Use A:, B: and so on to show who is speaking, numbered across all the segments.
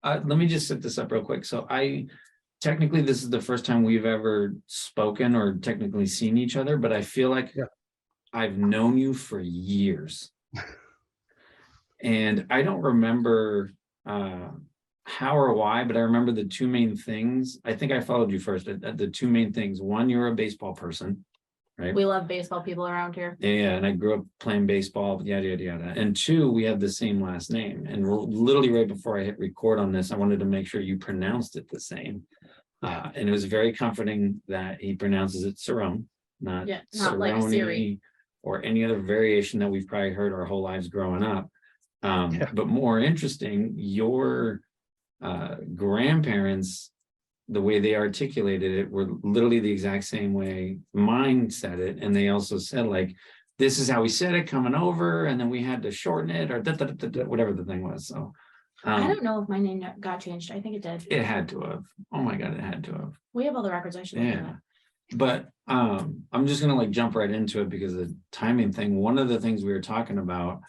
A: Let me just set this up real quick. So technically this is the first time we've ever spoken or technically seen each other, but I feel like I've known you for years. And I don't remember how or why, but I remember the two main things. I think I followed you first. The two main things. One, you're a baseball person, right?
B: We love baseball people around here.
A: Yeah, and I grew up playing baseball, yada, yada, yada. And two, we have the same last name. And literally right before I hit record on this, I wanted to make sure you pronounced it the same. And it was very comforting that he pronounces it Cerrone, not
B: like Siri
A: or any other variation that we've probably heard our whole lives growing up. But more interesting, your grandparents, the way they articulated it were literally the exact same way mine said it. And they also said, like, this is how we said it coming over, and then we had to shorten it or whatever the thing was. So
B: I don't know if my name got changed. I think it did.
A: It had to have. Oh my God, it had to have.
B: We have all the records. I should look at that.
A: But I'm just gonna like jump right into it because the timing thing. One of the things we were talking about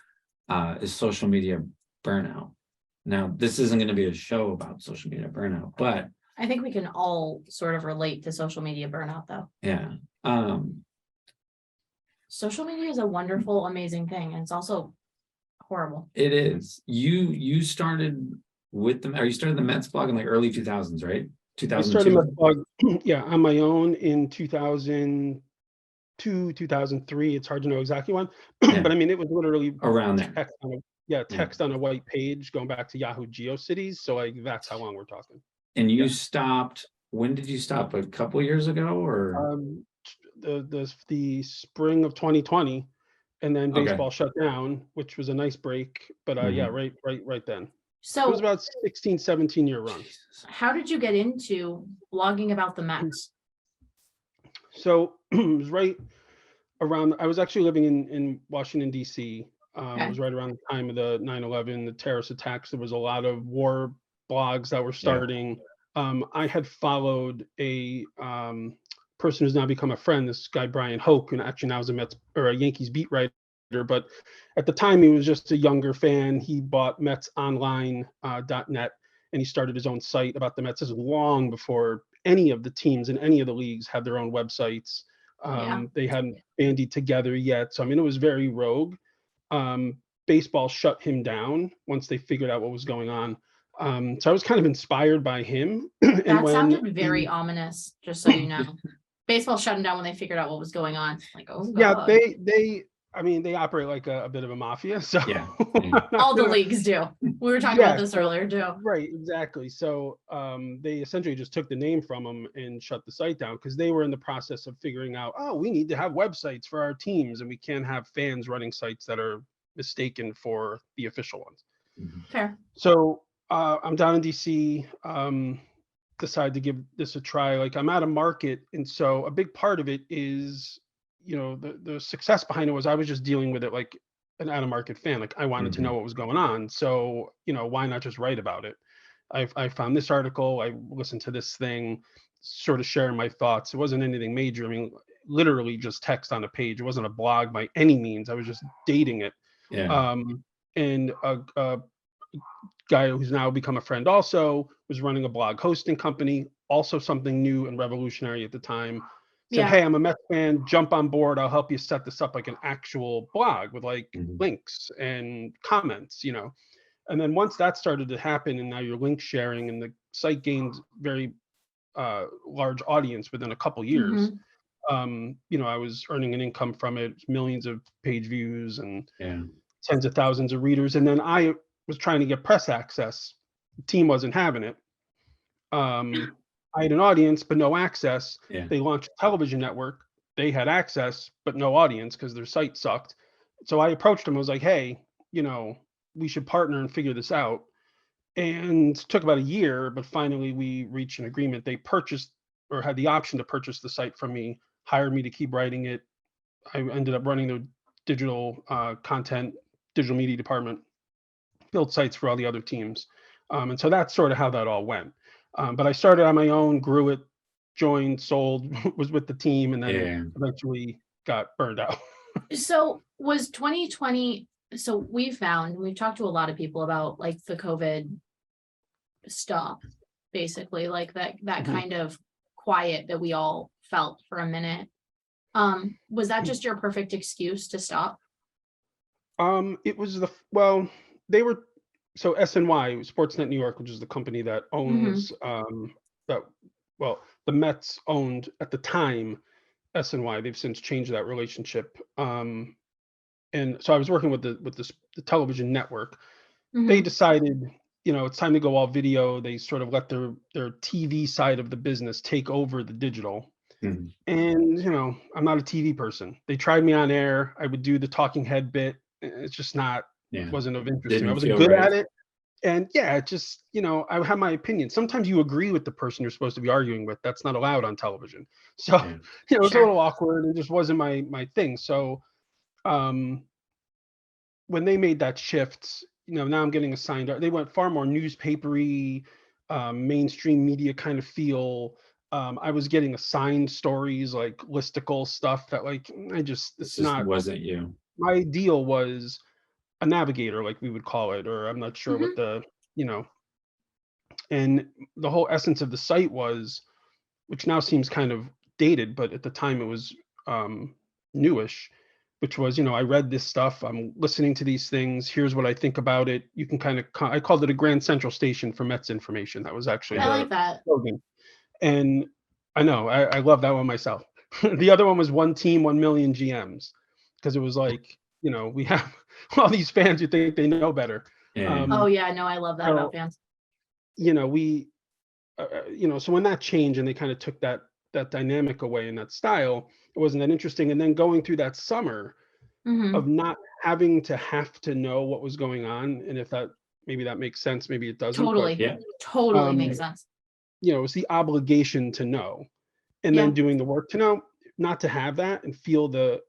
A: is social media burnout. Now, this isn't going to be a show about social media burnout, but
B: I think we can all sort of relate to social media burnout, though.
A: Yeah.
B: Social media is a wonderful, amazing thing, and it's also horrible.
A: It is. You started with you started the Mets blog in like early 2000s, right? 2002.
C: I started my blog, on my own in 2002, 2003. It's hard to know exactly when, but I mean, it was literally
A: around there.
C: Text on a white page going back to Yahoo GeoCities. So like that's how long we're talking.
A: And you stopped. When did you stop? A couple years ago, or
C: the spring of 2020, and then baseball shut down, which was a nice break. But right then. So it was about 16, 17-year run.
B: How did you get into blogging about the Mets?
C: So it was right around. I was actually living in Washington D.C. It was right around the time of the 9/11, the terrorist attacks. There was a lot of war blogs that were starting. I had followed a person who's now become a friend, this guy Brian Hoke, and actually now is a Yankees beat writer. But at the time, he was just a younger fan. He bought MetsOnline.net, and he started his own site about the Mets. This is long before any of the teams in any of the leagues had their own websites. They hadn't bandied together yet. So, I mean, it was very rogue. Baseball shut him down once they figured out what was going on. So I was kind of inspired by him.
B: That sounded very ominous, just so you know. Baseball shutting down when they figured out what was going on. Like, oh God.
C: Yeah, they operate like a bit of a mafia. So
B: all the leagues do. We were talking about this earlier too.
C: Right, exactly. So they essentially just took the name from them and shut the site down because they were in the process of figuring out, we need to have websites for our teams, and we can't have fans running sites that are mistaken for the official ones.
B: Fair.
C: So I'm down in DC, decided to give this a try. Like, I'm out of market. And so a big part of it is, the success behind it was I was just dealing with it like an out of market fan. Like, I wanted to know what was going on. So, why not just write about it? I found this article, I listened to this thing, sort of sharing my thoughts. It wasn't anything major. I mean, literally just text on a page. It wasn't a blog by any means. I was just dating it. And a guy who's now become a friend also was running a blog hosting company, also something new and revolutionary at the time. Said, hey, I'm a Mets fan, jump on board. I'll help you set this up like an actual blog with like links and comments, And then once that started to happen, and now you're link sharing, and the site gained very large audience within a couple years. I was earning an income from it, millions of page views and tens of thousands of readers. And then I was trying to get press access. The team wasn't having it. I had an audience, but no access. They launched a television network. They had access, but no audience because their site sucked. So I approached them. I was like, hey, we should partner and figure this out. And it took about a year, but finally we reached an agreement. They purchased, or had the option to purchase the site from me, hired me to keep writing it. I ended up running the digital content, digital media department, built sites for all the other teams. And so that's sort of how that all went. But I started on my own, grew it, joined, sold, was with the team, and then eventually got burned out.
B: So was 2020, so we've talked to a lot of people about like the COVID stop, basically, like that
C: Mhm.
B: kind of quiet that we all felt for a minute. Was that just your perfect excuse to stop?
C: It was well, they were so SNY, Sportsnet New York, which is the company that
B: Hmm.
C: owns that well, the Mets owned at the time SNY. They've since changed that relationship. And so I was working with the television network. They
B: Hmm.
C: decided, it's time to go all video. They sort of let their TV side of the business take over the digital.
A: Mhm.
C: And, I'm not a TV person. They tried me on air. I would do the talking head bit. It's just not,
A: Yeah,
C: wasn't of interest to me. I
A: didn't
C: wasn't
A: feel
C: good
A: right.
C: at it. And yeah, it just, I have my opinion. Sometimes you agree with the person you're supposed to be arguing with. That's not allowed on television. So,
A: Yeah.
C: it was a
B: Sure.
C: little awkward. It just wasn't my thing. So, um, when they made that shift, now I'm getting assigned. They went far more newspapery, mainstream media kind of feel. I was getting assigned stories like listicle stuff that
A: This
C: it's
A: just
C: not
A: wasn't you.
C: my deal. Was a navigator, like we would call it, or I'm not sure what
B: Hmm.
C: you know, and the whole essence of the site was, which now seems kind of dated, but at the time it was newish, which was, I read this stuff, I'm listening to these things, here's what I think about it. You can kind of, I called it a Grand Central Station for Mets information. That was actually
B: I
A: Yeah.
C: the
B: like that.
C: slogan. And I know, I love that one myself. The other one was one team, 1 million GMs, because it was like, we have all these fans who think they know better.
A: Yeah.
B: Oh
C: Um,
B: yeah, no, I love that about
C: so,
B: fans.
C: we so when that changed and they kind of took that dynamic away in that style, it wasn't that interesting. And then going through that summer of
B: Hmm.
C: not having to have to know what was going on, and if that maybe that makes sense, maybe it doesn't, but
B: Totally.
A: Yeah.
B: Totally
C: um,
B: makes sense.
C: it's the obligation to know, and then
B: Yeah.
C: doing the work to know, not to have that and feel the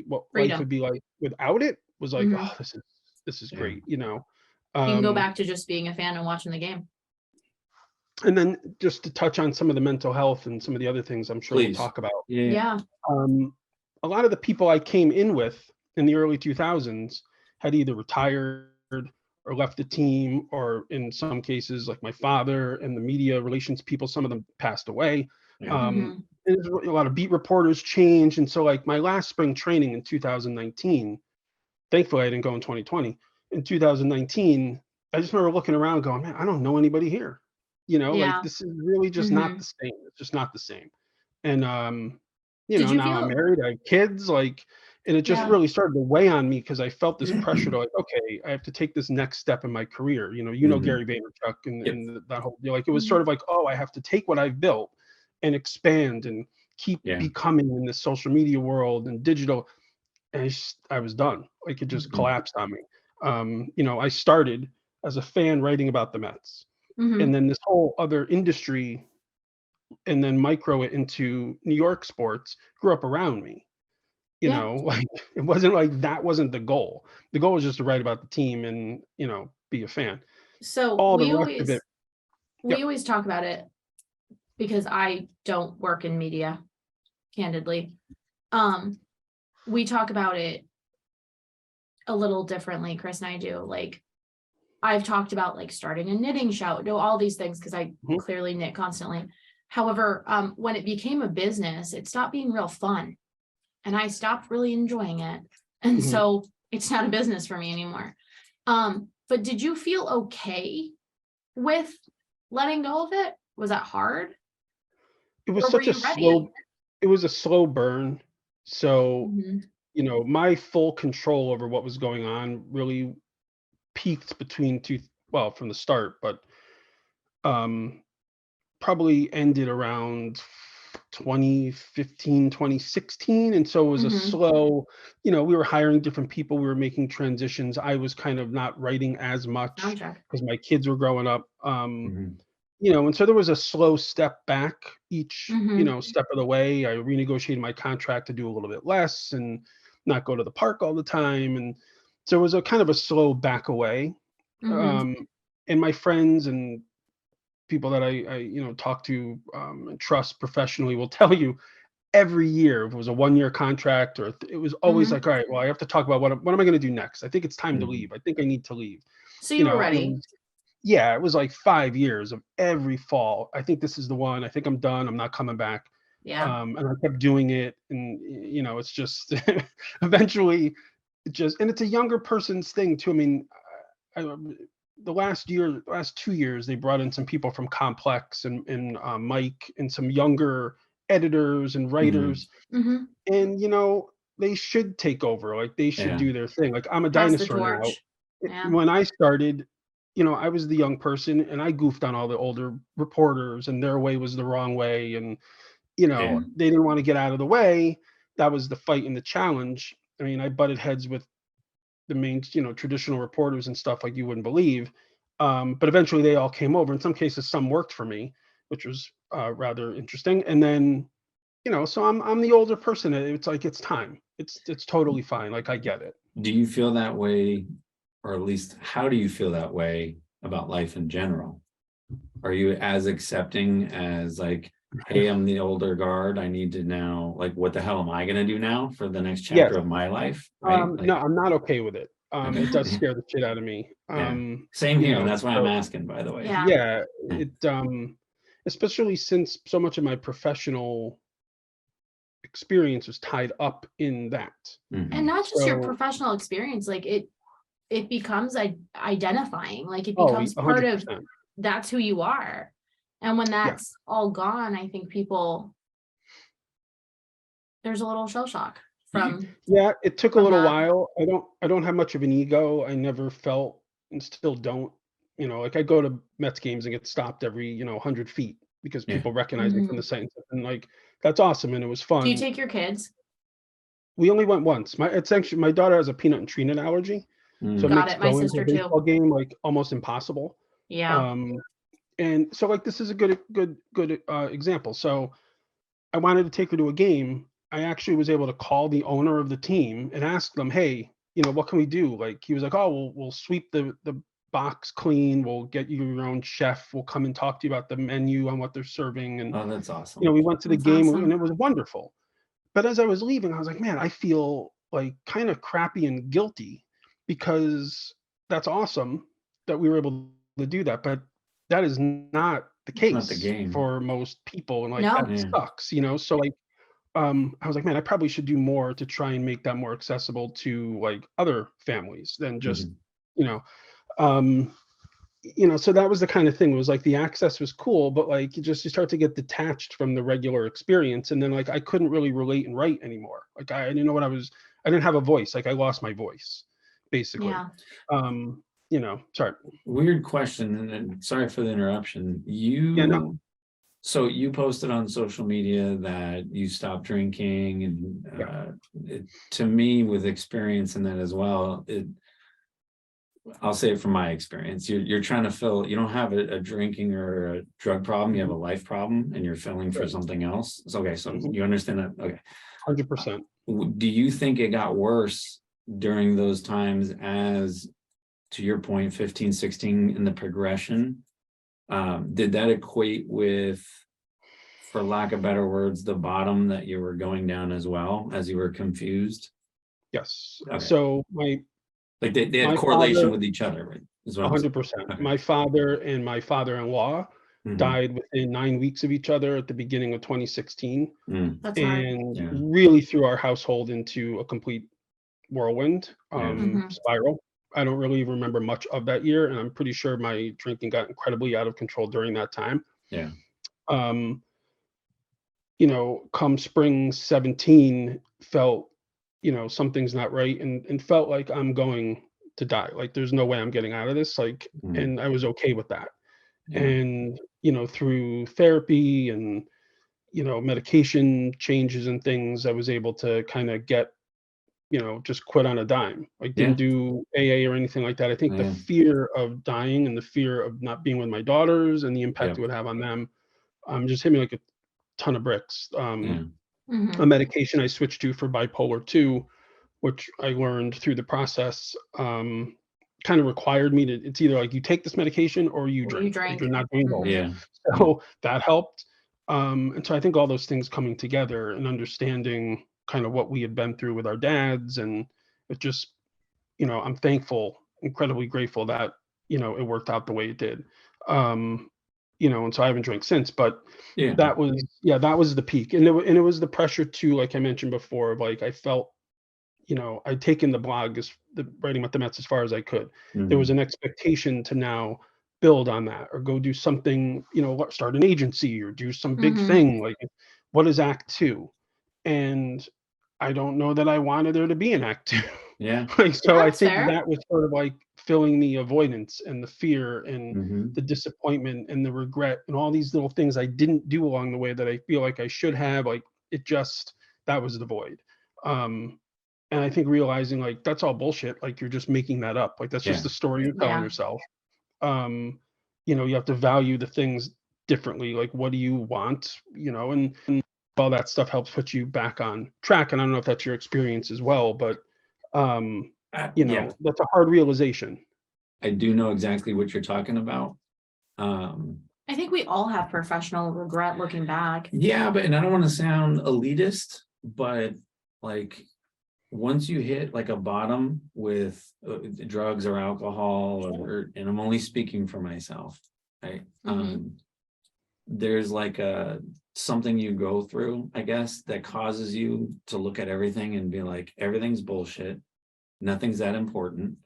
C: what life would
B: Freedom.
C: be like without it was like,
B: Hmm.
C: oh, this is
A: Yeah.
C: great.
B: You can go
C: Um,
B: back to just being a fan and watching the game.
C: and then just to touch on some of the mental health and some of the other things I'm sure we'll
A: Please.
C: talk about.
A: Yeah.
B: Yeah.
C: um, a lot of the people I came in with in the early 2000s had either retired or left the team, or in some cases, like my father and the media relations people, some of them passed away.
A: Yeah.
B: Hmm.
C: And there's a lot of beat reporters change. And so, like my last spring training in 2019, thankfully I didn't go in 2020. In 2019, I just remember looking around going, man, I don't know anybody here. Like
B: Yeah.
C: this is really just not
B: Hmm.
C: the same. It's just not the same. And
B: Did you
C: now I'm
B: feel?
C: married, I have kids, and it just
B: Yeah.
C: really started to weigh on me because I felt this pressure to, like, okay, I have to take this next step in my career.
A: Mhm.
C: Gary Vaynerchuk and,
A: Yep.
C: that whole deal. Like it was
B: Mhm.
C: sort of like, oh, I have to take what I've built and expand and keep
A: Yeah.
C: becoming in this social media world and digital. And I was done. Like it just
A: Mhm.
C: collapsed on me. I started as a fan writing about the Mets, and
B: Hmm.
C: then this whole other industry, and then micro it into New York sports, grew up around me.
B: Yeah.
C: Like it wasn't like that wasn't the goal. The goal was just to write about the team and, be a fan.
B: So
C: All the
B: we
C: rest of it,
B: always we
C: yep.
B: always talk about it because I don't work in media, candidly. Um, we talk about it a little differently, Chris and I do. Like I've talked about like starting a knitting shop, do all these things because I
C: Mhm,
B: clearly knit constantly. However, when it became a business, it stopped being real fun and I stopped really enjoying it. And
C: mhm.
B: so it's not a business for me anymore. But did you feel okay with letting go of it? Was that hard?
C: It was
B: Or were
C: such a
B: you ready?
C: slow it was a slow burn. So,
B: Mhm.
C: my full control over what was going on really peaked between two, well, from the start, but um probably ended around 2015, 2016. And so it was a
B: Mhm.
C: slow, we were hiring different people, we were making transitions. I was kind of not writing as much
B: Soundtrack.
C: because my kids were growing up.
A: Mhm.
C: And so there was a slow step back each,
B: Mhm.
C: step of the way. I renegotiated my contract to do a little bit less and not go to the park all the time. And so it was a kind of a slow back away.
B: Mhm.
C: Um, and my friends and people that I talk to and trust professionally will tell you every year, if it was a 1 year contract or it was always
B: Mhm.
C: like, all right, well, I have to talk about what am I going to do next? I think it's time to
A: Mhm.
C: leave. I think I need to leave.
B: So you were
C: And it
B: ready.
C: was, yeah, it was like 5 years of every fall. I think this is the one. I think I'm done. I'm not coming back.
B: Yeah.
C: And I kept doing it, and it's just eventually it just, and it's a younger person's thing too. I mean, I, the last 2 years, they brought in some people from Complex and Mike and some younger editors and
A: Mhm.
C: writers,
B: Hmm.
C: and they should take over. Like they should
A: Yeah.
C: do their thing. Like I'm a
B: Pass the
C: dinosaur now.
B: torch. Yeah.
C: When I started, I was the young person, and I goofed on all the older reporters, and their way was the wrong way, and
A: Yeah.
C: they didn't want to get out of the way. That was the fight and the challenge. I mean, I butted heads with the main, traditional reporters and stuff like you wouldn't believe. But eventually they all came over. In some cases, some worked for me, which was rather interesting. And then, so I'm the older person. It's like it's time. It's totally fine. Like I get it.
A: Do you feel that way, or at least how do you feel that way about life in general? Are you as accepting as like, hey, I'm the older guard, I need to now, like, what the hell am I gonna do now for the next
C: Yes.
A: chapter of my life? Right?
C: No,
A: Like,
C: I'm not okay with it.
A: okay.
C: It does scare the shit out of me.
A: Yeah. Same here. That's why I'm
C: So
A: asking, by the way.
B: Yeah.
C: yeah,
A: Yeah.
C: especially since so much of my professional experience was tied up in that.
B: And
A: Mhm.
B: not just your
C: So,
B: professional experience, like it becomes identifying, like it
C: oh,
B: becomes part of
C: 100%.
B: that's who you are. And when
C: Yeah.
B: that's all gone, I think there's a little shell shock from
C: Yeah, it took a little
B: that.
C: while. I don't have much of an ego. I never felt, and still don't, like I go to Mets games and get stopped every, 100 feet because
A: Yeah.
C: people recognize me from the
B: Mhm.
C: site, and like that's awesome and it was
B: Do you
C: fun.
B: take your kids?
C: We only went once. It's actually, my daughter has a peanut and tree nut allergy, so it
A: Mm.
B: Got
C: makes
B: it. My
C: going to a
B: sister too.
C: baseball game like almost impossible.
B: Yeah.
C: Um, and so like this is a good example. So I wanted to take her to a game. I actually was able to call the owner of the team and ask them, "Hey, what can we do?" Like he was like, "Oh, we'll sweep the box clean. We'll get you your own chef. We'll come and talk to you about the menu and what they're serving." And
A: Oh, that's awesome.
C: we went to the
B: That's
C: game and
B: awesome.
C: it was wonderful. But as I was leaving, I was like, "Man, I feel like kind of crappy and guilty because that's awesome that we were able to do that, but that is not the
A: It's not the
C: case
A: game.
C: for most people, and like that
B: No.
A: Yeah.
C: sucks. So like I was like, man, I probably should do more to try and make that more accessible to like other families than just,
A: Mhm.
C: you know, um, so that was the kind of thing. It was like the access was cool, but like you start to get detached from the regular experience. And then like I couldn't really relate and write anymore. Like I didn't know I didn't have a voice. Like I lost my voice, basically.
B: Yeah.
C: Sorry.
A: Weird question, and then sorry for the interruption.
C: Yeah, no,
A: So you posted on social media that you stopped drinking, and
C: yeah.
A: to me, with experience in that as well, I'll say it from my experience. You're trying to fill. You don't have a drinking or a drug problem. You have a
C: Mhm.
A: life problem, and you're filling for
C: Right.
A: something else. So, okay, so
C: Mhm.
A: you understand that? Okay.
C: 100%.
A: Do you think it got worse during those times, as to your point, 15, 16, in the progression? Did that equate with, for lack of better words, the bottom that you were going down as well, as you were confused?
C: Yes.
A: Okay.
C: So
A: Like they had
C: my
A: correlation
C: father,
A: with each other, right? Is what I'm saying.
C: 100%.
A: Okay.
C: My father and my father-in-law
A: Mhm.
C: died within 9 weeks of each other at the beginning of 2016,
A: Mm.
B: That's hard.
C: and
A: Yeah.
C: really threw our household into a complete whirlwind,
A: Yeah.
B: Mhm.
C: spiral. I don't really remember much of that year, and I'm pretty sure my drinking got incredibly out of control during that time.
A: Yeah.
C: Um, come spring 17, felt, something's not right, and felt like I'm going to die. Like there's no way I'm getting out of this. Like,
A: Mm.
C: and I was okay with that.
A: Yeah.
C: And, through therapy and, medication changes and things, I was able to kind of get, just quit on a dime. Like didn't
A: Yeah.
C: do AA or anything like that. I think the
A: Yeah.
C: fear of dying and the fear of not being with my daughters and the impact
A: Yeah.
C: it would have on them, just hit me like a ton of bricks.
A: Yeah.
C: A
B: Mhm.
C: medication I switched to for bipolar 2, which I learned through the process, kind of required me to, it's either like you take this medication or you
B: Or you
C: drink. Like you're
B: drink.
C: not doing both.
B: Mhm.
A: Yeah. Yeah.
C: So that helped. And so I think all those things coming together and understanding kind of what we had been through with our dads, and it just, I'm thankful, incredibly grateful that, it worked out the way it did. And so I haven't drank since, but
A: Yeah.
C: that was the peak. And it was the pressure too, like I mentioned before, of like I felt, I'd taken the blog, the writing about the Mets, as far as I could. There was
A: Mhm.
C: an expectation to now build on that, or go do something, start an agency or do some big
B: Mm-hmm.
C: thing. Like, what is Act Two? And I don't know that I wanted there to be an Act Two.
A: Yeah.
C: Like, so I
B: That's
C: think
B: fair.
C: that was sort of like filling the avoidance and the fear and
A: Mhm.
C: the disappointment and the regret and all these little things I didn't do along the way that I feel like I should have. Like, that was the void. And I think realizing, like, that's all bullshit. Like, you're just making that up. Like, that's just
A: Yeah.
C: the story you're telling
B: Yeah.
C: yourself. You have to value the things differently. Like, what do you want? And all that stuff helps put you back on track. And I don't know if that's your experience as well, but
A: Yeah,
C: that's a hard realization.
A: I do know exactly what you're talking about.
B: I think we all have professional regret looking back.
A: Yeah, and I don't want to sound elitist, but like once you hit like a bottom with drugs or alcohol, and I'm only speaking for myself, right?
B: Mhm.
A: There's like something you go through, I guess, that causes you to look at everything and be like, everything's bullshit. Nothing's that important,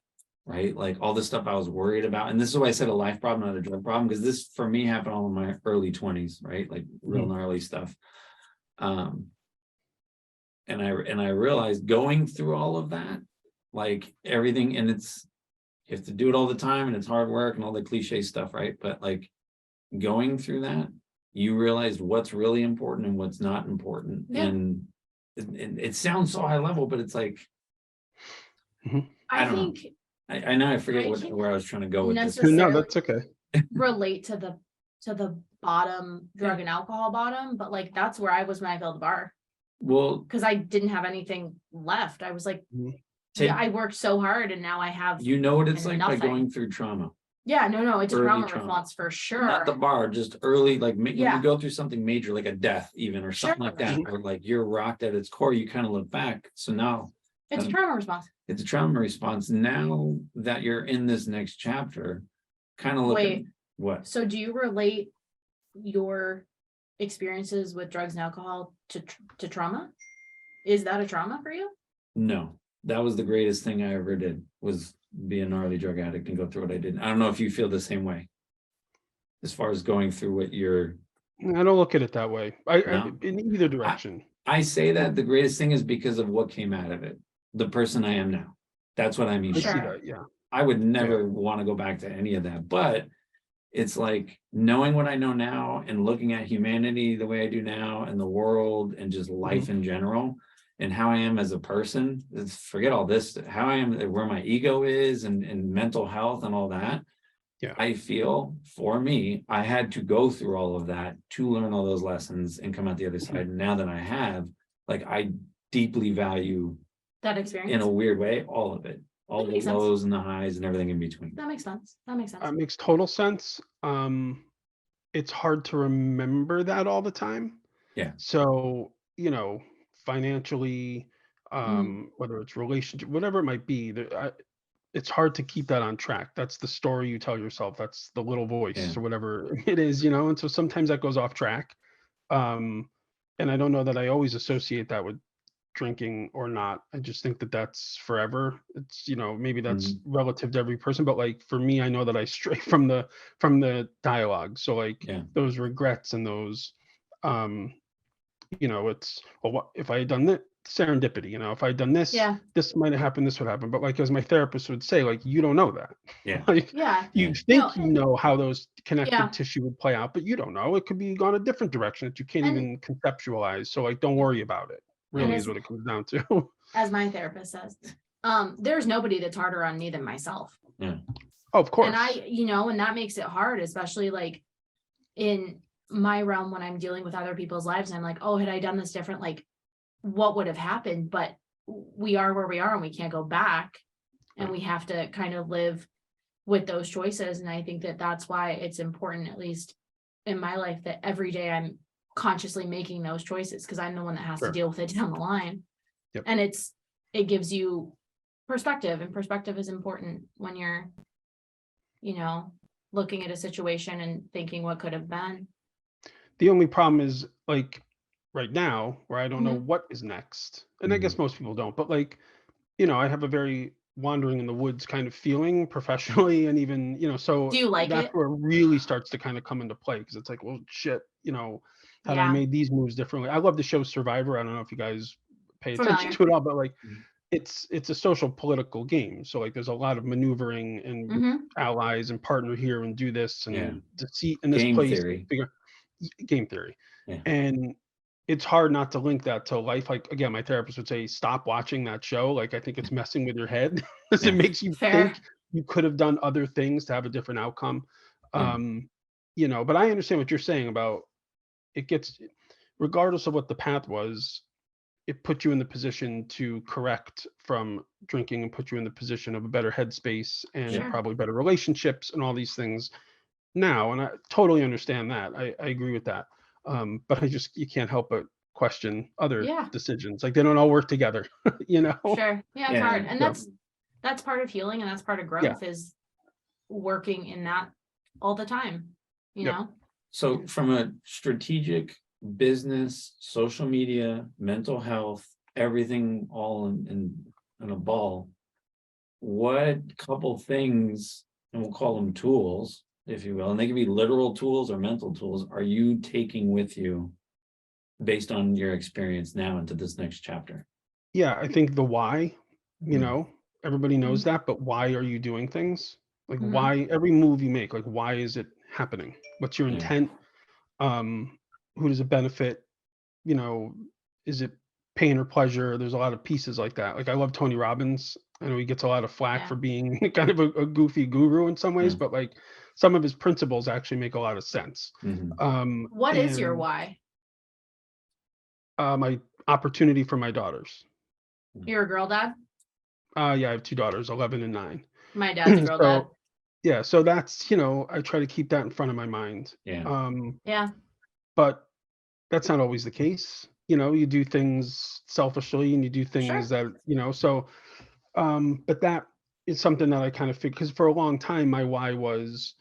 A: right? Like all the stuff I was worried about. And this is why I said a life problem, not a drug problem, because this for me happened all in my early 20s, right? Like real gnarly stuff. And I realized going through all of that, like everything, and you have to do it all the time and it's hard work and all the cliche stuff, right? But like going through that, you realized what's really important and what's not important.
B: Yeah.
A: And it sounds so high level, but it's like, I don't know.
B: think
A: I know I forget
B: I can't
A: where I was trying to go with this.
C: No,
B: necessarily
C: that's okay.
B: relate to the bottom drug and alcohol bottom, but like that's where I was when I filled the bar,
A: Well,
B: because I didn't have anything left. I was like,
A: take,
B: I worked so hard and now I have
A: you know what it's like by
B: nothing.
A: going through trauma.
B: No, it's a
A: Early
B: trauma
A: trauma.
B: response for sure.
A: Not the bar, just early, like when
B: Yeah.
A: you go through something major, like a death even, or something like that, or like you're rocked at its core, you kind of look back. So now
B: It's a trauma response.
A: it's a trauma response. Now that you're in this next chapter, kind of look at what.
B: So do you relate your experiences with drugs and alcohol to trauma? Is that a trauma for you?
A: No, that was the greatest thing I ever did, was be a gnarly drug addict and go through what I did. I don't know if you feel the same way as far as going through what you're.
C: I don't look at it that way.
A: No?
C: In either direction.
A: I say that the greatest thing is because of what came out of it, the person I am now. That's what I mean.
C: I see
B: Sure.
C: that. Yeah.
A: I would never want to go back to any of that, but it's like knowing what I know now and looking at humanity the way I do now and the world and just life in general and how I am as a person. Forget all this, how I am, where my ego is and mental health and all that.
C: Yeah.
A: I feel for me, I had to go through all of that to learn all those lessons and come out the other side. And now that I have, like, I deeply value
B: That experience
A: in a weird way, all of it, all
B: That
A: the
B: makes sense.
A: lows and the highs and everything in between.
B: That makes sense. That makes sense.
C: It makes total sense. It's hard to remember that all the time.
A: Yeah.
C: So, financially,
B: Mhm.
C: whether it's relationship, whatever it might be, it's hard to keep that on track. That's the story you tell yourself. That's the little voice
A: Yeah.
C: or whatever it is, and so sometimes that goes off track. And I don't know that I always associate that with drinking or not. I just think that that's forever. It's, maybe that's relative to every person, but like for me, I know that I stray from the dialogue. So like
A: Yeah.
C: those regrets and those, it's, well, what if I had done that? Serendipity, if I had done this,
B: Yeah.
C: this might have happened, this would happen. But like as my therapist would say, like, you don't know that.
A: Yeah.
C: Like
B: Yeah.
C: you
A: Yeah.
C: think
B: No,
C: you know how those connective
B: Yeah.
C: tissue would play out, but you don't know. It could be gone a different direction that you can't
B: And-
C: even conceptualize. So like don't worry about it. Really
B: as-
C: is what it comes down to.
B: As my therapist says, there's nobody that's harder on me than myself.
A: Yeah.
C: Oh, of course.
B: And and that makes it hard, especially like in my realm when I'm dealing with other people's lives. I'm like, oh, had I done this different, like what would have happened? But we are where we are and we can't go back, and we have to kind of live with those choices. And I think that that's why it's important, at least in my life, that every day I'm consciously making those choices, because I'm the one that has to deal with it down the line.
C: Yep.
B: And it gives you perspective, and perspective is important when you're looking at a situation and thinking what could have been.
C: The only problem is like right now where I don't know
B: Mhm.
C: what is next. And I guess most people don't, but like, I have a very wandering in the woods kind of feeling professionally and even,
B: Do
C: so
B: you like
C: that's
B: it?
C: where it really starts to kind of come into play because it's like, well, shit, had I
B: Yeah,
C: made these moves differently. I love the show Survivor. I don't know if you guys pay attention
B: familiar.
C: to it all, but like
A: Mhm.
C: it's a social political game. So like there's a lot of maneuvering and with
B: Hmm.
C: allies and partner here and do this
A: Yeah.
C: and the seat in this
A: Game
C: place and
A: theory.
C: figure game theory.
A: Yeah.
C: And it's hard not to link that to life. Like again, my therapist would say, stop watching that show. Like I think it's messing with your head because it
A: Yeah.
C: makes you think
B: Fair.
C: you could have done other things to have a different outcome.
A: Yeah.
C: But I understand what you're saying about it gets regardless of what the path was, it put you in the position to correct from drinking and put you in the position of a better headspace and
B: Sure.
C: probably better relationships and all these things now. And I totally understand that. I agree with that. But you can't help but question other
B: Yeah,
C: decisions. Like they don't all work together, you know?
B: sure. Yeah, it's
A: Yeah.
B: hard. And
C: So,
B: that's part of healing and that's part of
C: yeah.
B: growth is working in that all the time, you
C: Yep.
B: know?
A: So from a strategic business, social media, mental health, everything all in a ball, what couple things, and we'll call them tools, if you will, and they can be literal tools or mental tools, are you taking with you based on your experience now into this next chapter?
C: Yeah. I think the why,
A: Mhm.
C: everybody knows
B: Mhm.
C: that, but why are you doing things? Like
B: Mhm.
C: why every move you make, like why is it happening? What's your
A: Yeah.
C: intent? Um, who does it benefit? you know, is it pain or pleasure? There's a lot of pieces like that. Like I love Tony Robbins. I know he gets a lot of flack
B: Yeah.
C: for being kind of a goofy guru in some ways,
A: Yeah.
C: but like some of his principles actually make a lot of sense.
A: Mhm.
B: What is your
C: And
B: why?
C: my opportunity for my daughters.
B: You're a girl dad?
C: Yeah, I have two daughters, 11 and 9.
B: My dad's a girl dad.
C: So yeah, so that's I try to keep that in front of my mind.
A: Yeah.
B: Yeah.
C: But that's not always the case. You do things selfishly and you do things
B: Sure.
C: that so but that is something that I kind of figured because for a long time my why was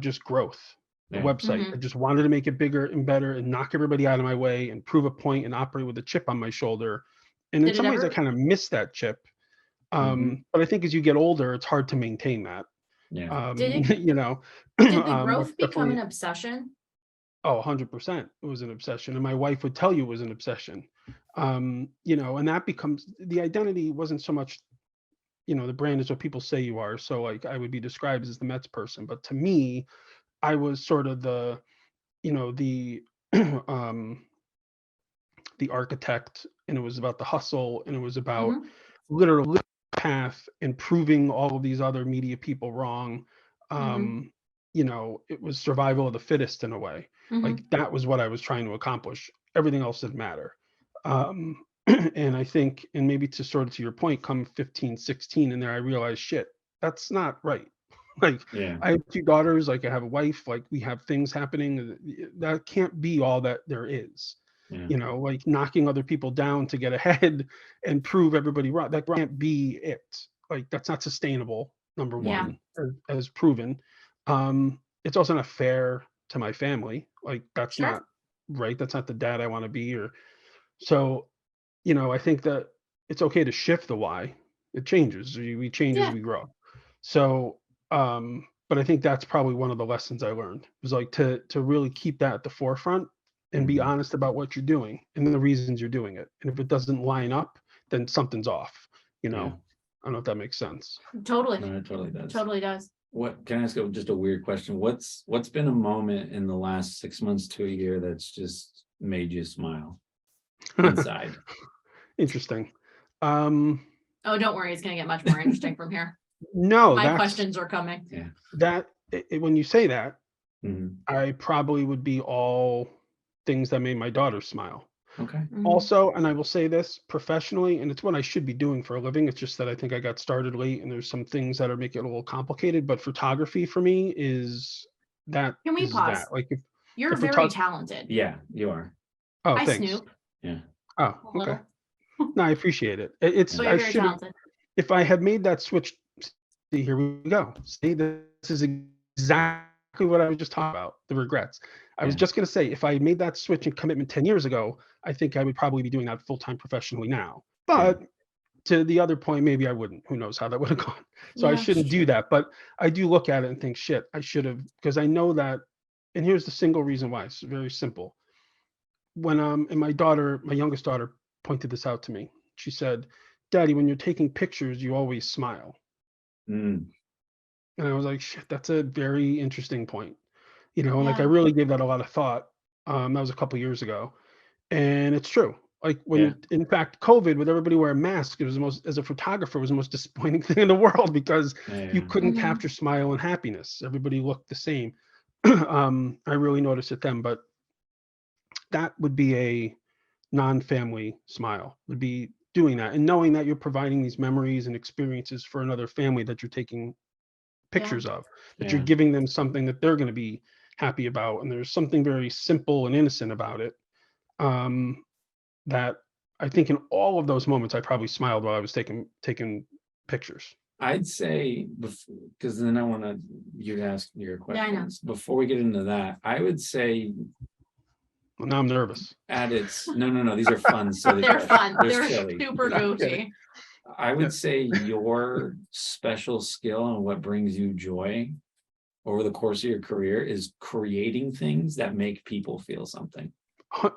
C: just growth. The
A: Yeah.
C: website. I
B: Mhm.
C: just wanted to make it bigger and better and knock everybody out of my way and prove a point and operate with a chip on my shoulder. And in
B: Did it
C: some ways I
B: ever
C: kind of miss that chip.
A: Mhm.
C: But I think as you get older, it's hard to maintain that.
A: Yeah.
B: did it did the
C: That's
B: growth become an
C: definitely
B: obsession?
C: 100% it was an obsession. And my wife would tell you it was an obsession. And that becomes the identity wasn't so much the brand is what people say you are. So like I would be described as the Mets person, but to me, I was sort of the um the architect, and it was about the hustle, and it was about
B: Mhm.
C: literally path and proving all of these other media people wrong.
B: Mhm.
C: It was survival of the fittest in a way. Like
B: Mhm.
C: that was what I was trying to accomplish. Everything else didn't matter. And I think, and maybe to sort of to your point, come 15, 16, and there I realized shit, that's not right. Like
A: Yeah.
C: I have two daughters, like I have a wife, like we have things happening. That can't be all that there is.
A: Yeah.
C: Like knocking other people down to get ahead and prove everybody wrong. That can't be it. Like that's not sustainable, number
A: Yeah.
B: Yeah.
C: one, as proven. It's also not fair to my family. Like that's
B: Sure.
C: not right. That's not the dad I want to be. Or so, I think that it's okay to shift the why. It changes. We change as
B: Yeah.
C: we grow. So, but I think that's probably one of the lessons I learned was like to really keep that at the forefront and be
A: Mhm.
C: honest about what you're doing and the reasons you're doing it. And if it doesn't line up, then something's off.
A: Yeah.
C: I don't know if that makes sense.
B: Totally.
A: No, it totally does.
B: Totally does.
A: What can I ask just a weird question? What's been a moment in the last 6 months to a year that's just made you smile inside?
C: Interesting. Um,
B: Oh, don't worry, it's gonna get much more interesting from here.
C: no,
B: My
C: that's
B: questions are coming.
A: Yeah.
C: when you say that,
A: Mhm.
C: I probably would be all things that made my daughter smile.
A: Okay.
B: Mhm.
C: Also, and I will say this professionally, and it's what I should be doing for a living. It's just that I think I got started late and there's some things that are making it a little complicated. But photography for me
B: Can we
C: is
B: pause?
C: that. Like
B: You're
C: if we're
B: very
C: talking
B: talented.
A: Yeah, you are.
C: oh,
B: I
C: thanks.
B: snoop
A: Yeah.
C: Oh,
B: a
C: okay.
B: little,
C: No, I appreciate it. It's
A: Yeah.
B: but
C: I
B: you're very
C: should have
B: talented.
C: if I had made that switch See, here we go. See, this is exactly what I was just talking about, the regrets. I was
A: Yeah.
C: just going to say, if I made that switch and commitment 10 years ago, I think I would probably be doing that full-time professionally now. But to the other point, maybe I wouldn't. Who knows how that would have gone. So I
B: Yeah.
C: shouldn't do that. But I do look at it and think, shit, I should have, because I know that. And here's the single reason why. It's very simple. When and my youngest daughter pointed this out to me. She said, "Daddy, when you're taking pictures, you always smile."
A: Mm,
C: And I was like, shit, that's a very interesting point. And like I
B: Yeah.
C: really gave that a lot of thought. That was a couple years ago. And it's true. Like when
A: Yeah.
C: in fact, COVID, with everybody wearing masks, it was the most, as a photographer, it was the most disappointing thing in the world because you
A: yeah.
C: couldn't
B: Mhm.
C: capture smile and happiness. Everybody looked the same. I really noticed it then, but that would be a non-family smile, would be doing that and knowing that you're providing these memories and experiences for another family that you're taking pictures of, that you're
A: Yeah.
C: giving them something that they're going to be happy about. And there's something very simple and innocent about it, that I think in all of those moments, I probably smiled while I was taking pictures.
A: I'd say, because then I want you to ask your
B: Yeah, I know.
A: questions. Before we get into that, I would say
C: Well, now I'm nervous.
A: at its, no, these are fun, silly
B: They're
A: questions.
B: fun. They're
A: silly.
B: super
C: No, I'm kidding.
B: goofy.
A: I
C: Yeah.
A: would say your special skill and what brings you joy over the course of your career is creating things that make people feel something.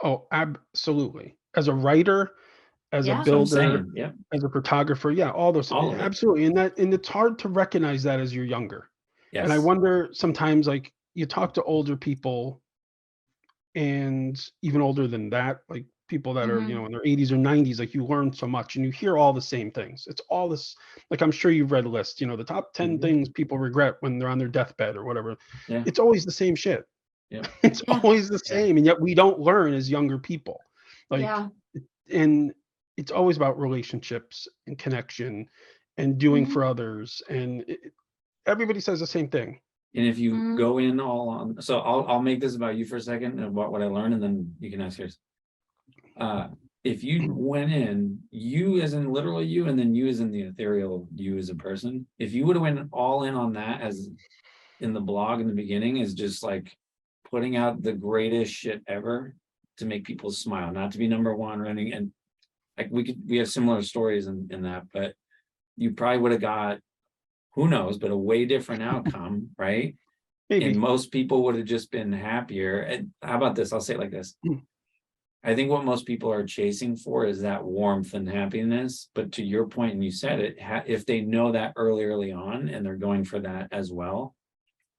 C: Oh, absolutely. As a writer, as a
B: Yeah.
A: That's what I'm
C: builder,
A: saying. Yep.
C: as a photographer, yeah, all those,
A: All of it.
C: absolutely. And it's hard to recognize that as you're younger. And I
A: Yes.
C: wonder sometimes, like you talk to older people and even older than that, like people that are,
B: Mhm.
C: in their 80s or 90s, like you learn so much and you hear all the same things. It's all this, like I'm sure you've read lists, the top 10
A: Mhm.
C: things people regret when they're on their deathbed or whatever.
A: Yeah.
C: It's always the same shit.
A: Yep.
C: It's
B: Yeah.
C: always the
A: Yeah.
C: same. And yet we don't learn as younger people. Like,
B: Yeah.
C: and it's always about relationships and connection and doing
B: Mhm.
C: for others. And everybody says the same thing.
A: And if you
B: Mhm.
A: go in all on, so I'll make this about you for a second and about what I learned, and then you can ask yours. If you went in, you as in literal you, and then you as in the ethereal you as a person, if you would have went all in on that as in the blog in the beginning, is just like putting out the greatest shit ever to make people smile, not to be number one or anything. And like we have similar stories in that, but you probably would have got, who knows, but a way different outcome, right? And
C: Maybe.
A: most people would have just been happier. And how about this? I'll say it like this. I think what most people are chasing for is that warmth and happiness. But to your point, and you said it, if they know that early on and they're going for that as well,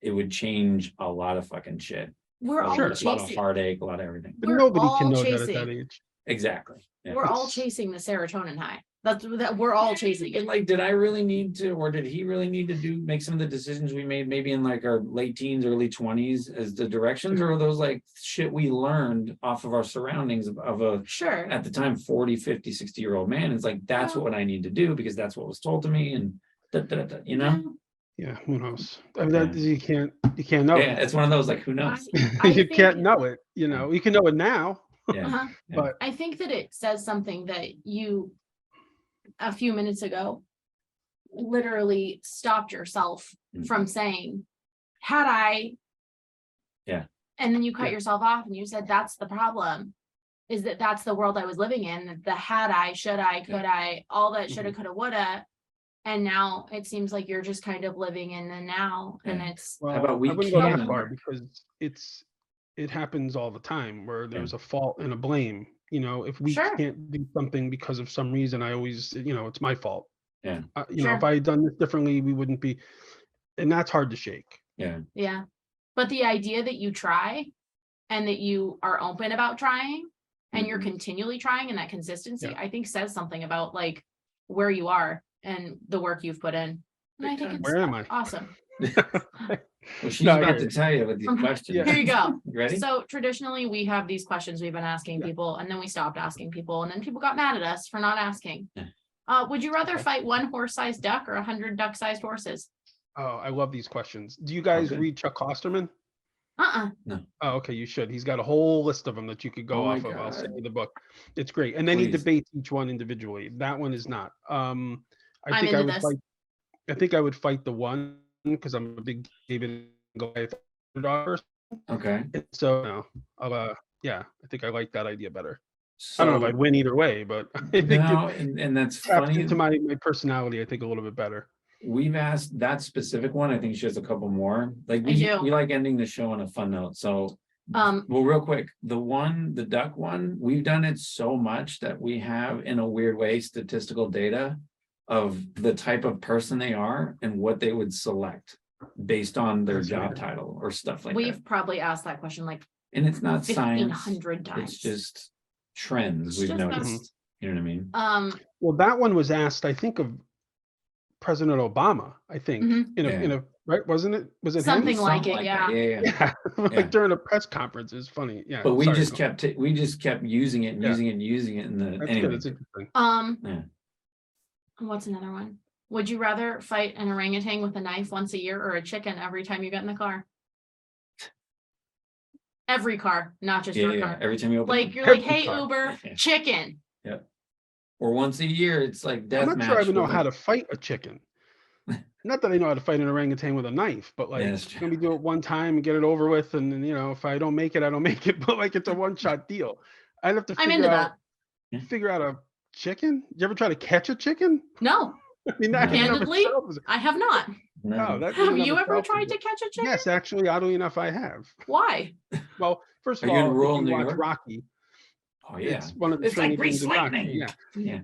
A: it would change a lot of fucking shit.
B: We're
A: A
B: all
C: Sure.
A: lot of
B: chasing.
A: heartache, a lot of everything.
C: But
B: We're
C: nobody can
B: all
C: know that at that
B: chasing.
C: age.
A: Exactly. Yeah.
B: We're all
C: It's-
B: chasing the serotonin high. That's that we're all chasing
A: And
B: it.
A: like, did I really need to, or did he really need to make some of the decisions we made maybe in like our late teens, early 20s as the directions, or are those like shit we learned off of our surroundings of a,
B: Sure.
A: at the time, 40, 50, 60-year-old man? It's like, that's
B: Yeah.
A: what I need to do because that's what was told to me. And you know?
C: Yeah, who knows? I mean,
A: Yeah.
C: you can't know.
A: Yeah, it's one of those like, who knows?
B: I
C: You
B: think-
C: can't know it. You can know it now.
A: Yeah.
B: Uh-huh.
A: Yeah.
C: But
B: I think that it says something that you, a few minutes ago, literally stopped yourself
A: Mhm.
B: from saying, had I.
A: Yeah.
B: And then you cut
C: Yeah.
B: yourself off and you said, that's the problem, is that that's the world I was living in. The had I, should I, could I, all that shoulda,
C: Mhm.
B: coulda, woulda. And now it seems like you're just kind of living in the now. And
A: Yeah.
B: it's,
C: well,
A: about we
C: I wouldn't go that
A: can-
C: far because it happens all the time where there's a fault and a blame. If we
B: Sure.
C: can't do something because of some reason, I always, it's my fault.
A: Yeah.
C: If I had done this differently, we wouldn't be, and that's hard to shake.
A: Yeah.
B: yeah. But the idea that you try and that you are open about trying and you're
A: Mhm.
B: continually trying, and that consistency,
C: Yeah.
B: I think says something about like where you are and the work you've put in. And I think it's
C: Where am I?
B: awesome.
A: Well, she's
C: No, I
A: about
C: hear
A: to tell you with these
B: Mhm.
A: questions.
C: Yeah.
B: Here you go.
A: You ready?
B: So traditionally we have these questions we've been asking
C: Yeah.
B: people, and then we stopped asking people, and then people got mad at us for not asking.
A: Yeah.
B: Would you rather
C: Okay.
B: fight one horse-sized duck or 100 duck-sized horses?
C: Oh, I love these questions. Do you guys
A: Okay.
C: read Chuck Klosterman?
B: Uh-uh.
C: Oh, okay, you should. He's got a whole list of them that you could go
A: Oh my
C: off of. I'll send
A: God.
C: you the book. It's great. And then he
A: Please.
C: debates each one individually. That one is not. I
B: I'm
C: think I
B: into
C: would
B: this.
C: fight. I think I would fight the one because I'm a big David and Goliath underdog person.
A: Okay,
C: And so no, yeah, I think I like that idea better. I don't know if
A: so
C: I'd win either way, but I think it
A: no, and that's
C: taps
A: funny.
C: into my personality, I think, a little bit better.
A: We've asked that specific one. I think she has a couple more. Like
B: I do.
A: we like ending the show on a fun note. So,
B: Um,
A: well, real quick, the duck one, we've done it so much that we have, in a weird way, statistical data of the type of person they are and what they would select based on their
C: That's
A: job
C: weird.
A: title or stuff like
B: we've
A: that.
B: probably asked that question like
A: And it's not science.
B: 1,500 times.
A: It's just trends
B: It's
A: we've
B: just
A: noticed. You know what I mean?
C: Well, that one was asked, I think, of President Obama, I think,
B: Mhm.
C: in a right, wasn't it? Was it
B: Something
C: him?
B: like
A: Something
B: it,
A: that.
B: yeah.
A: Yeah.
C: Yeah,
A: Yeah.
C: like during a press conference. It's funny. Yeah,
A: But we
C: sorry,
A: just
C: go.
A: kept using it and
C: Yeah.
A: using it and using it in the
C: That's
A: anyway.
C: good. It's interesting.
A: Yeah.
B: What's another one? Would you rather fight an orangutan with a knife once a year or a chicken every time you get in the car? Every car, not just
A: Yeah,
B: your
A: yeah.
B: car.
A: Every time you open
B: Like you're
C: Every
B: like, hey
C: car.
B: Uber,
A: Yeah.
B: chicken.
A: or once a year, it's like
C: I'm
A: death
C: not
A: match.
C: sure I even know
A: with
C: how
A: it.
C: to fight a chicken. Not that I know how to fight an orangutan with a knife, but like,
A: that's true.
C: let me do it one time and get it over with, and then, if I don't make it, I don't make it. But like, it's a one-shot deal. I'd have to
B: I'm into that.
C: figure out a chicken. Did you ever try to catch a chicken?
B: No,
C: I mean, that in and of
B: candidly,
C: itself is.
B: I have not.
A: No.
C: Oh, that in
B: Have
C: and of
B: you ever
C: itself
B: tried
C: is-
B: to catch a chicken?
C: Yes, actually, oddly enough, I have.
B: Why?
C: Well, first of
A: Are you in
C: all,
A: rural
C: if you
A: New
C: watch
A: York?
C: Rocky,
A: Oh yeah.
C: it's one of the
A: It's like
C: training things
A: grease
C: in Rocky.
A: lightning.
C: Yeah.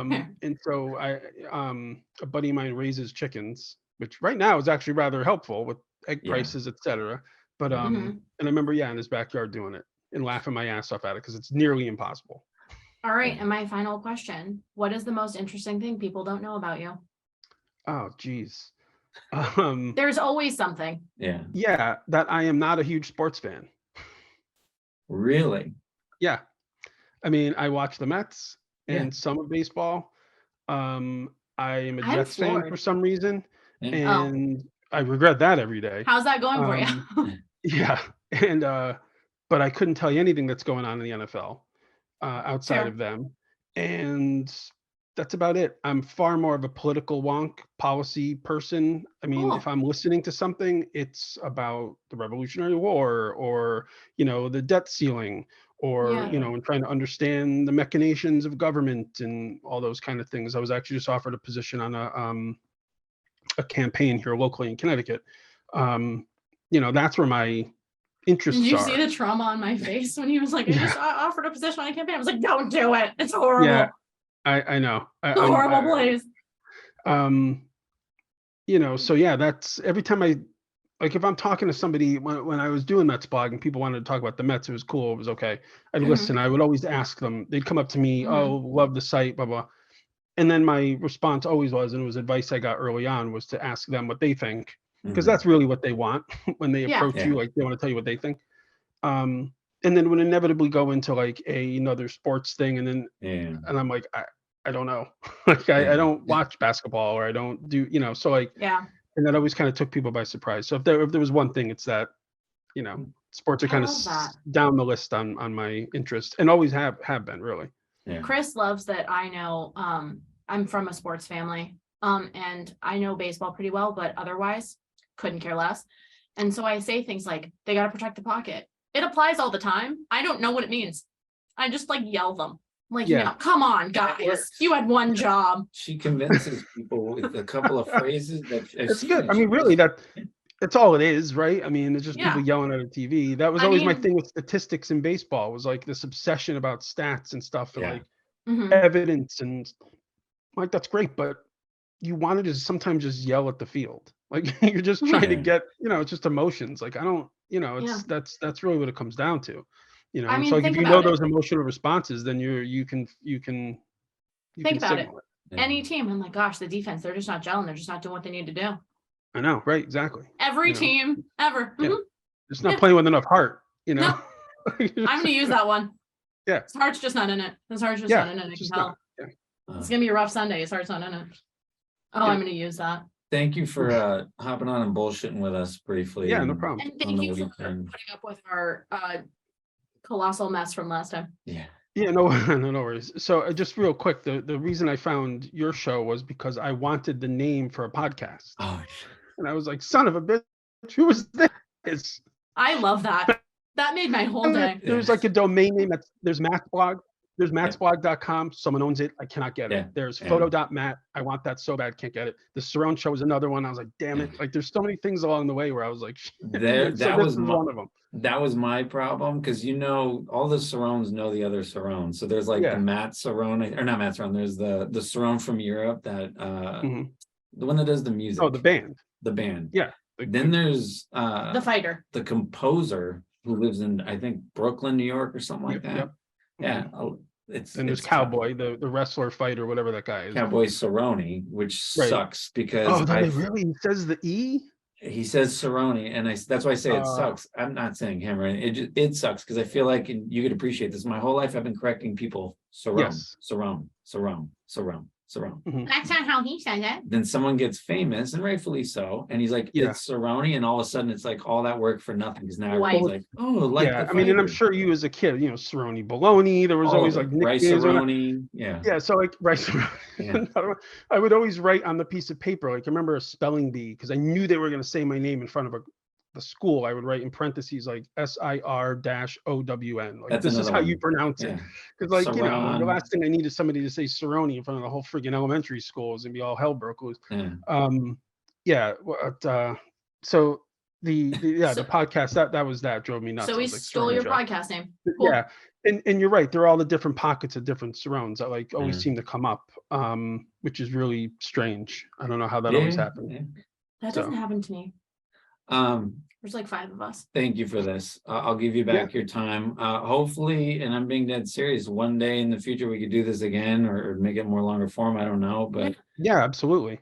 A: Yeah.
C: And so a buddy of mine raises chickens, which right now is actually rather helpful with egg
A: Yeah.
C: prices, etc. But
A: Mhm.
B: Mhm.
C: and I remember, in his backyard doing it and laughing my ass off at it because it's nearly impossible.
B: All right,
A: Yeah.
B: and my final question. What is the most interesting thing people don't know about you?
C: Oh, geez.
B: There's always something.
A: Yeah.
C: Yeah, that I am not a huge sports fan.
A: Really?
C: Yeah, I mean, I watch the Mets
A: Yeah.
C: and some of baseball. I am a
B: I'm
C: Jets fan for
B: floored.
C: some reason,
A: Yeah.
B: Oh.
C: and I regret that every day.
B: How's that going for
C: Um,
B: you?
C: Yeah, and but I couldn't tell you anything that's going on in the NFL outside
B: Fair.
C: of them, and that's about it. I'm far more of a political wonk policy person. I mean, if
B: Cool.
C: I'm listening to something, it's about the Revolutionary War or the debt ceiling or
B: Yeah.
C: and trying to understand the machinations of government and all those kind of things. I was actually just offered a position on a campaign here locally in Connecticut. That's where my interests
B: Did you
C: are.
B: see the trauma on my face when he was like, I
C: Yeah.
B: just offered a position on a campaign? I was like, don't do it. It's horrible.
C: Yeah, I know.
B: It's a horrible place.
C: So yeah, that's every time like if I'm talking to somebody when I was doing Mets blog and people wanted to talk about the Mets, it was cool, it was okay. I'd
B: Mhm.
C: listen. I would always ask them. They'd come up to me,
B: Mhm.
C: oh, love the site, blah blah. And then my response always was, and it was advice I got early on, was to ask them what they think, because
A: Mhm.
C: that's really what they want when they
B: Yeah.
C: approach you.
A: Yeah.
C: Like they want to tell you what they think. And then would inevitably go into like another sports thing, and then
A: Yeah.
C: and I'm like, I don't know. Like I
A: Yeah.
C: don't watch basketball or I don't do, so like,
B: Yeah.
C: and that always kind of took people by surprise. So if there was one thing, it's that, sports are
B: I
C: kind of
B: love that.
C: down the list on my interest and always have been really.
A: Yeah.
B: Chris loves that I know I'm from a sports family. And I know baseball pretty well, but otherwise couldn't care less. And so I say things like they got to protect the pocket. It applies all the time. I don't know what it means. I just like yell them. Like,
C: Yeah.
B: no, come on, guys.
A: works.
B: You had one job.
A: She convinces people with a couple of phrases that I've
C: It's
A: seen
C: good.
A: it.
C: I mean,
A: She
C: really,
A: just-
C: that's all it is, right? I mean, it's just
B: Yeah.
C: people yelling at a TV. That was
B: I
C: always my
B: mean-
C: thing with statistics in baseball, was like this obsession about stats and stuff and
A: Yeah.
C: like
B: Mhm.
C: evidence, and like that's great, but you wanted to sometimes just yell at the field. Like you're just trying to
A: Yeah.
C: get, it's just emotions. Like I don't, it's
B: Yeah.
C: that's really what it comes down to.
B: I
C: And
B: mean,
C: so like
B: think
C: if you know
B: about it.
C: those emotional responses, then you can
B: Think about it.
C: signal it.
A: Yeah.
B: Any team, I'm like, gosh, the defense, they're just not gelling. They're just not doing what they need to do.
C: I know, right? Exactly.
B: Every
C: You know.
B: team ever.
C: Yeah.
B: Mhm.
C: It's not
B: Yeah.
C: playing with enough heart,
B: No. I'm going to use that one.
C: Yeah.
B: His heart's just not in it. His heart's just
C: Yeah,
B: not in it. I can
C: just
B: tell.
C: not. Yeah.
B: It's going to be a rough Sunday. His heart's not in it. Oh,
C: Yeah.
B: I'm going to use that.
A: Thank you for hopping on and bullshitting with us briefly.
C: Yeah, no
A: and-
C: problem.
B: And
A: On
B: thank
A: the
B: you for
A: weekend.
B: putting up with our colossal mess from last time.
A: Yeah.
C: Yeah, no, no worries. So just real quick, the reason I found your show was because I wanted the name for a podcast,
A: Oh,
C: and I was like, son of a bitch, who was this?
B: I love that. That made my whole day.
C: There's like a domain name there's Matt's blog. There's
A: Yeah.
C: mattsblog.com. Someone owns it. I cannot get
A: Yeah,
C: it. There's
A: yeah.
C: photo.mat. I want that so bad, can't get it. The Cerrone show is another one. I was like, damn it.
A: Yeah.
C: Like there's so many things along the way where I was like,
A: There,
C: so
A: that
C: this
A: was
C: is
A: my,
C: one of them.
A: that was my problem, because all the Cerrones know the other Cerrone. So there's like the
C: Yeah.
A: Matt Cerrone, or not Matt Cerrone, there's the Cerrone from Europe, that
C: Mhm.
A: the one that does the music.
C: Oh, the band.
A: The band.
C: Yeah.
A: Then there's
B: The fighter.
A: the composer who lives in, I think, Brooklyn, New York, or something like
C: Yep,
A: that.
C: yep.
A: Yeah.
C: Mhm.
A: It's
C: And there's
A: it's tough.
C: Cowboy, the wrestler fighter, whatever that guy is.
A: Cowboy Cerrone, which
C: Right.
A: sucks because
C: Oh, does it really? He says the E?
A: he says Cerrone, and that's why I say it
C: Uh,
A: sucks. I'm not saying hammer. It sucks because I feel like, and you could appreciate this. My whole life I've been correcting people. Cerrone,
C: Yes.
A: Cerrone, Cerrone, Cerrone, Cerrone.
C: Mhm.
B: That's not how he said it.
A: Then someone gets famous, and rightfully so, and he's like,
C: Yeah.
A: it's Cerrone, and all of a sudden it's like all that work for nothing, because now
B: Right.
A: everyone's like, oh, like
C: Yeah,
A: the
C: I mean, and I'm
A: fighter.
C: sure you as a kid, Cerrone Bologna, there was
A: All
C: always
A: of
C: like
A: it. Rice
C: nicknames.
A: Cerrone, yeah.
C: Yeah, so like rice.
A: Yeah.
C: I would always write on the piece of paper, like I remember a spelling bee, because I knew they were going to say my name in front of the school. I would write in parentheses like SIR-OWN. Like
A: That's
C: this is
A: another
C: how
A: one.
C: you pronounce it.
A: Yeah.
C: Because like, the
A: Cerrone.
C: last thing I need is somebody to say Cerrone in front of the whole friggin' elementary schools and be all hell broke loose.
A: Yeah.
C: Yeah, so the
B: So-
C: podcast that was that drove me nuts.
B: So
C: I
B: we
C: was like,
B: stole
C: Cerrone
B: your
C: show.
B: podcast name. Cool.
C: Yeah, and you're right. There are all the different pockets of different Cerrones that like always
A: Yeah.
C: seem to come up, which is really strange. I don't know how that always happens.
A: Yeah.
B: That
C: So-
B: doesn't happen to me. There's like 5 of us.
A: Thank you for this. I'll give you back your time. Hopefully, and I'm being dead serious, one day in the future we could do this again, or make it more longer form. I don't know, but
C: Yeah, absolutely.